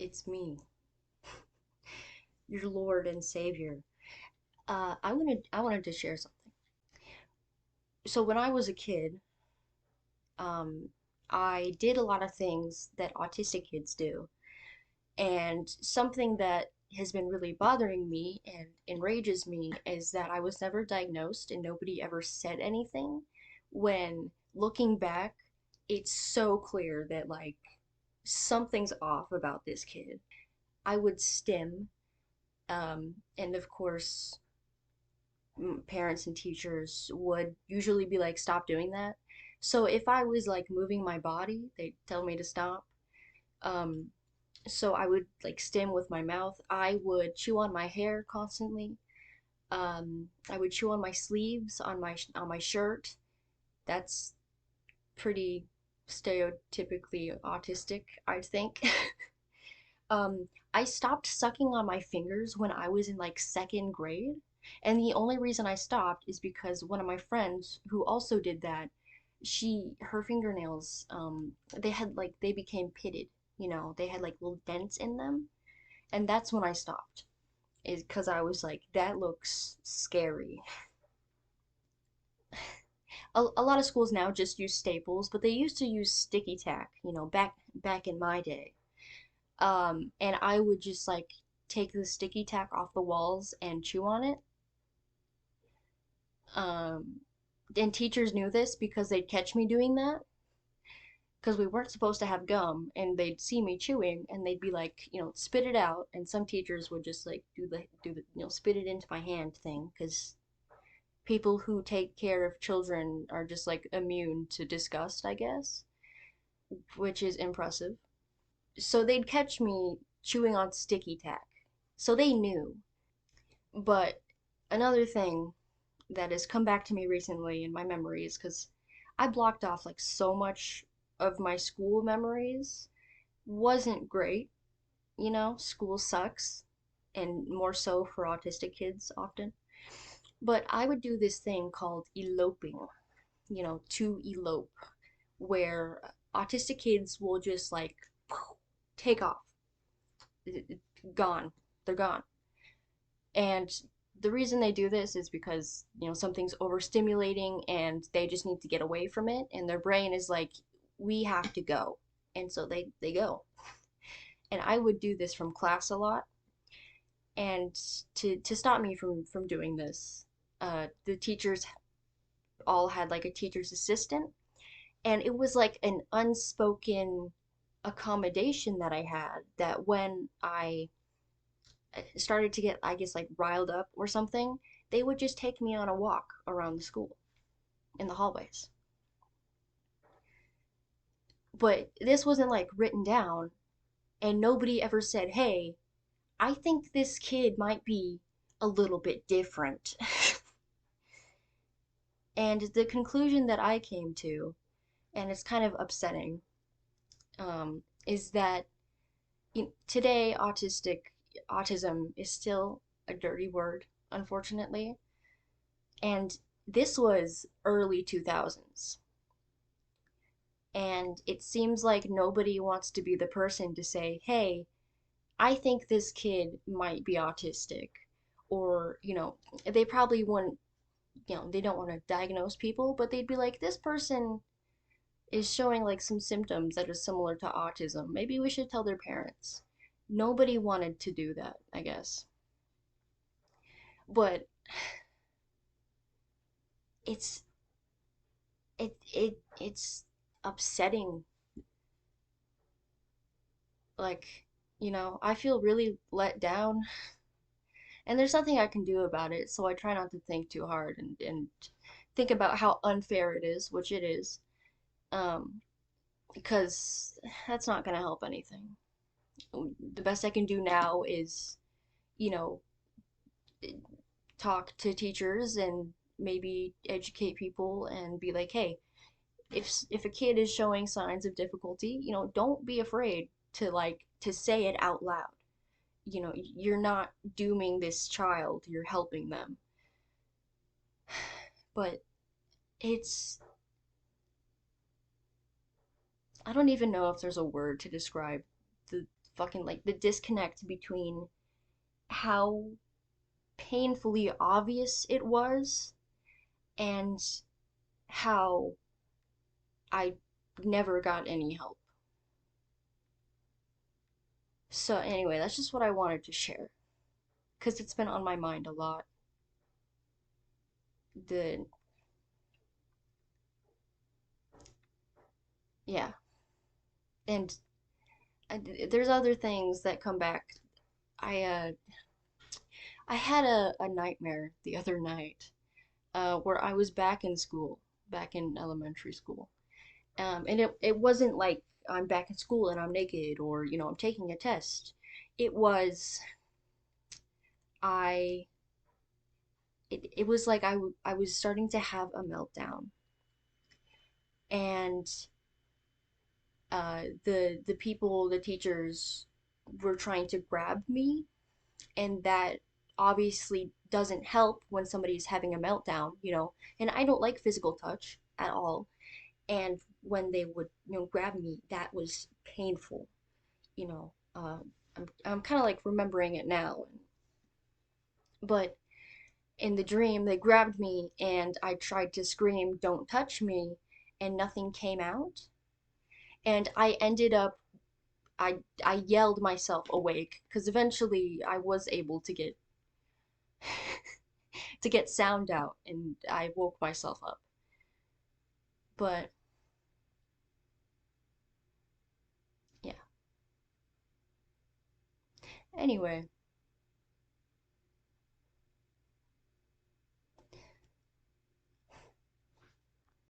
It's me, your Lord and Savior. I wanted to share something. So when I was a kid, um, I did a lot of things that autistic kids do, and something that has been really bothering me and enrages me is that I was never diagnosed and nobody ever said anything. When looking back, it's so clear that like something's off about this kid. I would stim, and of course parents and teachers would usually be like, stop doing that. So if I was like moving my body, they'd tell me to stop. Um, so I would like stim with my mouth. I would chew on my hair constantly. I would chew on my sleeves, on my shirt. That's pretty stereotypically autistic, I think. I stopped sucking on my fingers when I was in like second grade. And the only reason I stopped is because one of my friends who also did that, her fingernails, they became pitted, they had like little dents in them. And that's when I stopped, is because I was like, that looks scary. A lot of schools now just use staples, but they used to use sticky tack, back in my day. And I would just like take the sticky tack off the walls and chew on it. Um, and teachers knew this because they'd catch me doing that because we weren't supposed to have gum, and they'd see me chewing and they'd be like, spit it out. And some teachers would just like do the spit it into my hand thing because people who take care of children are just like immune to disgust, I guess, which is impressive. So they'd catch me chewing on sticky tack. So they knew. But another thing that has come back to me recently in my memories, because I blocked off like so much of my school memories, wasn't great. School sucks, and more so for autistic kids often. But I would do this thing called eloping, to elope, where autistic kids will just like take off, gone, they're gone. And the reason they do this is because, something's overstimulating and they just need to get away from it. And their brain is like, we have to go. And so they go. And I would do this from class a lot. And to stop me from doing this, the teachers all had like a teacher's assistant. And it was like an unspoken accommodation that I had that when I started to get, I guess, like riled up or something, they would just take me on a walk around the school in the hallways. But this wasn't like written down, and nobody ever said, hey, I think this kid might be a little bit different. And the conclusion that I came to, and it's kind of upsetting, is that today autism is still a dirty word, unfortunately. And this was early 2000s. And it seems like nobody wants to be the person to say, hey, I think this kid might be autistic. Or, they probably wouldn't, they don't want to diagnose people, but they'd be like, this person is showing like some symptoms that are similar to autism. Maybe we should tell their parents. Nobody wanted to do that, I guess. But it's it's upsetting. Like, I feel really let down, and there's nothing I can do about it, so I try not to think too hard and think about how unfair it is, which it is, um, because that's not gonna help anything. The best I can do now is, you know, talk to teachers and maybe educate people and be like, hey, if a kid is showing signs of difficulty, don't be afraid to say it out loud. You're not dooming this child, you're helping them. But it's, I don't even know if there's a word to describe the fucking like the disconnect between how painfully obvious it was and how I never got any help. So anyway, that's just what I wanted to share because it's been on my mind a lot. The Yeah, and there's other things that come back. I uh I had a nightmare the other night where I was back in school, back in elementary school. And it wasn't like I'm back in school and I'm naked or, I'm taking a test. It was, I, it was like I was starting to have a meltdown. And the people, the teachers were trying to grab me. And that obviously doesn't help when somebody's having a meltdown. And I don't like physical touch at all. And when they would, grab me, that was painful. you know, I'm kind of like remembering it now. But in the dream, they grabbed me and I tried to scream, "Don't touch me," and nothing came out. And I ended up, I yelled myself awake because eventually I was able to get to get sound out and I woke myself up. But yeah. Anyway,